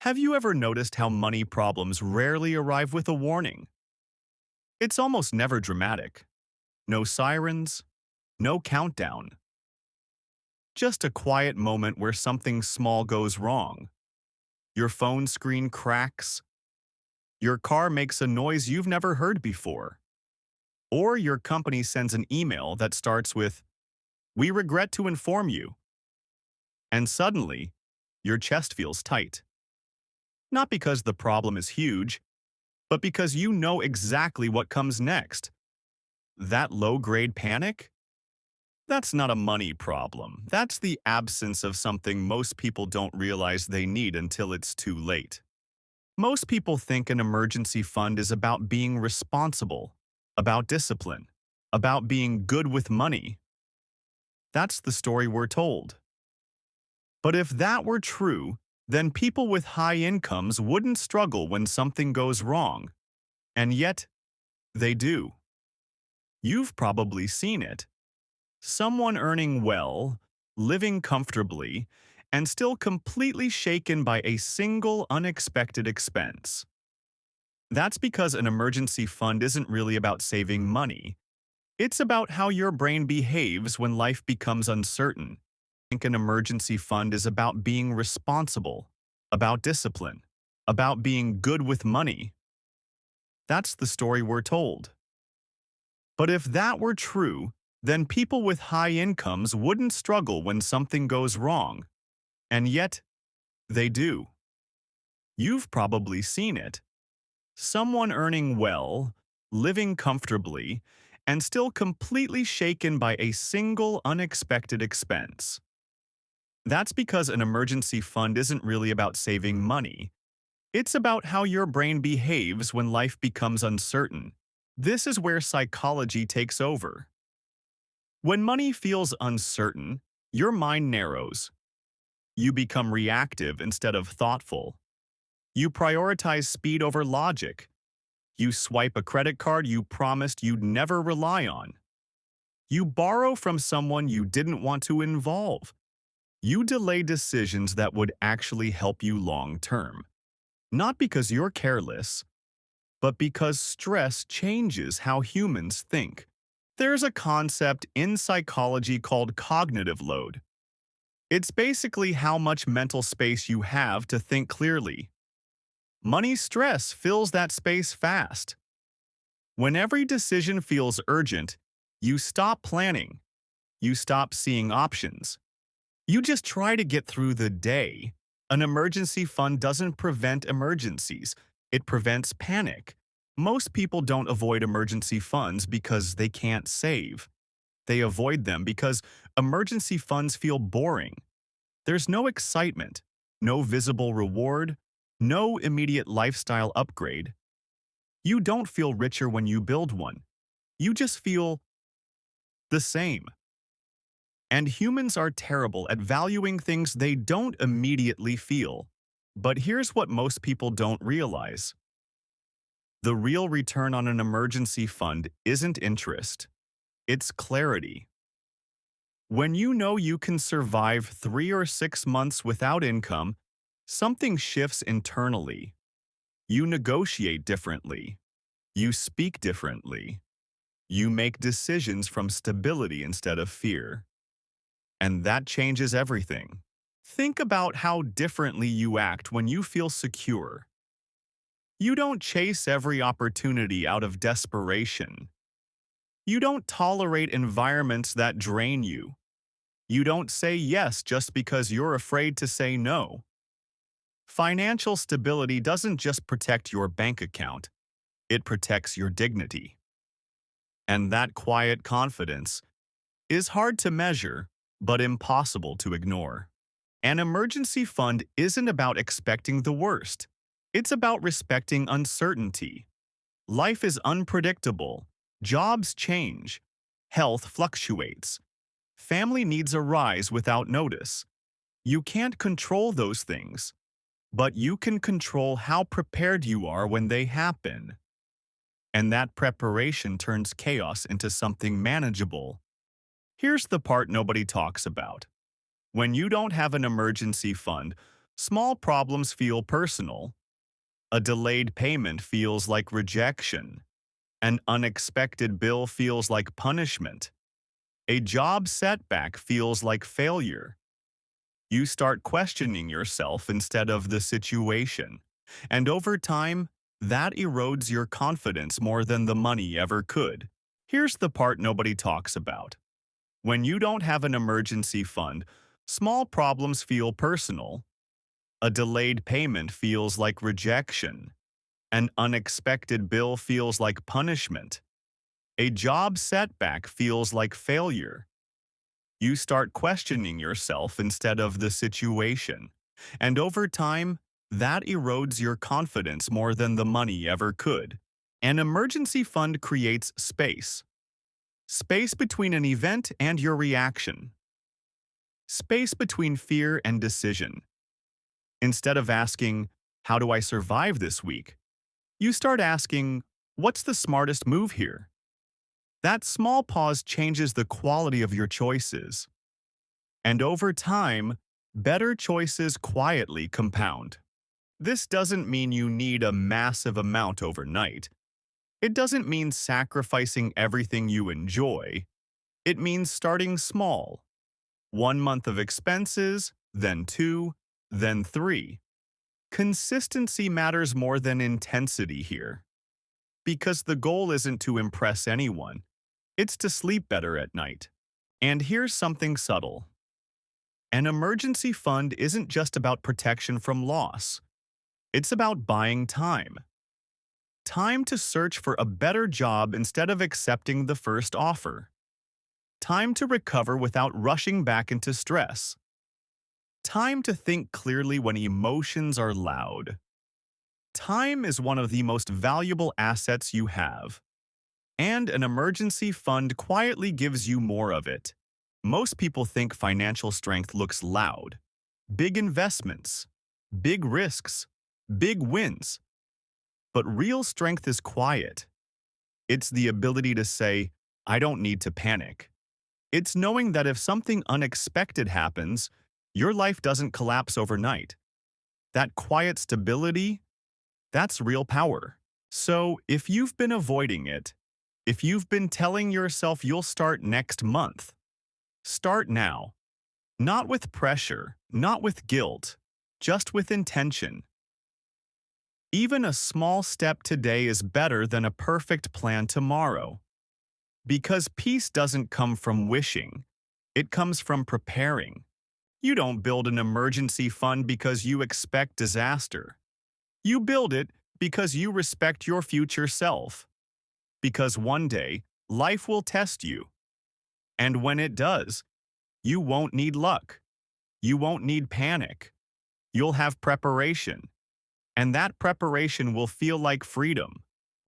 Have you ever noticed how money problems rarely arrive with a warning? It's almost never dramatic. No sirens, no countdown. Just a quiet moment where something small goes wrong. Your phone screen cracks, your car makes a noise you've never heard before, or your company sends an email that starts with, "We regret to inform you," and suddenly, your chest feels tight. Not because the problem is huge, but because you know exactly what comes next. That low-grade panic? That's not a money problem. That's the absence of something most people don't realize they need until it's too late. Most people think an emergency fund is about being responsible, about discipline, about being good with money. That's the story we're told. But if that were true, then people with high incomes wouldn't struggle when something goes wrong. And yet, they do. You've probably seen it. Someone earning well, living comfortably, and still completely shaken by a single unexpected expense. That's because an emergency fund isn't really about saving money. It's about how your brain behaves when life becomes uncertain. I think an emergency fund is about being responsible, about discipline, about being good with money. That's the story we're told. But if that were true, then people with high incomes wouldn't struggle when something goes wrong. And yet, they do. You've probably seen it. Someone earning well, living comfortably, and still completely shaken by a single unexpected expense. That's because an emergency fund isn't really about saving money. It's about how your brain behaves when life becomes uncertain. This is where psychology takes over. When money feels uncertain, your mind narrows. You become reactive instead of thoughtful. You prioritize speed over logic. You swipe a credit card you promised you'd never rely on. You borrow from someone you didn't want to involve. You delay decisions that would actually help you long term. Not because you're careless, but because stress changes how humans think. There's a concept in psychology called cognitive load. It's basically how much mental space you have to think clearly. Money stress fills that space fast. When every decision feels urgent, you stop planning. You stop seeing options. You just try to get through the day. An emergency fund doesn't prevent emergencies. It prevents panic. Most people don't avoid emergency funds because they can't save. They avoid them because emergency funds feel boring. There's no excitement, no visible reward, no immediate lifestyle upgrade. You don't feel richer when you build one. You just feel the same. And humans are terrible at valuing things they don't immediately feel. But here's what most people don't realize. The real return on an emergency fund isn't interest. It's clarity. When you know you can survive 3 or 6 months without income, something shifts internally. You negotiate differently. You speak differently. You make decisions from stability instead of fear. And that changes everything. Think about how differently you act when you feel secure. You don't chase every opportunity out of desperation. You don't tolerate environments that drain you. You don't say yes just because you're afraid to say no. Financial stability doesn't just protect your bank account, it protects your dignity. And that quiet confidence is hard to measure, but impossible to ignore. An emergency fund isn't about expecting the worst. It's about respecting uncertainty. Life is unpredictable. Jobs change. Health fluctuates. Family needs arise without notice. You can't control those things, but you can control how prepared you are when they happen. And that preparation turns chaos into something manageable. Here's the part nobody talks about. When you don't have an emergency fund, Small problems feel personal. A delayed payment feels like rejection. An unexpected bill feels like punishment. A job setback feels like failure. You start questioning yourself instead of the situation. And over time, that erodes your confidence more than the money ever could. Here's the part nobody talks about. When you don't have an emergency fund, small problems feel personal. A delayed payment feels like rejection. An unexpected bill feels like punishment. A job setback feels like failure. You start questioning yourself instead of the situation. And over time, that erodes your confidence more than the money ever could. An emergency fund creates space. Space between an event and your reaction. Space between fear and decision. Instead of asking, "How do I survive this week?" you start asking, "What's the smartest move here?" That small pause changes the quality of your choices. And over time, better choices quietly compound. This doesn't mean you need a massive amount overnight. It doesn't mean sacrificing everything you enjoy. It means starting small. 1 month of expenses, then 2, then 3. Consistency matters more than intensity here. Because the goal isn't to impress anyone. It's to sleep better at night. And here's something subtle. An emergency fund isn't just about protection from loss. It's about buying time. Time to search for a better job instead of accepting the first offer. Time to recover without rushing back into stress. Time to think clearly when emotions are loud. Time is one of the most valuable assets you have. And an emergency fund quietly gives you more of it. Most people think financial strength looks loud. Big investments, big risks, big wins. But real strength is quiet. It's the ability to say, "I don't need to panic." It's knowing that if something unexpected happens, your life doesn't collapse overnight. That quiet stability, that's real power. So if you've been avoiding it, if you've been telling yourself you'll start next month, start now. Not with pressure, not with guilt, just with intention. Even a small step today is better than a perfect plan tomorrow. Because peace doesn't come from wishing, it comes from preparing. You don't build an emergency fund because you expect disaster. You build it because you respect your future self. Because one day, life will test you. And when it does, you won't need luck. You won't need panic. You'll have preparation. And that preparation will feel like freedom.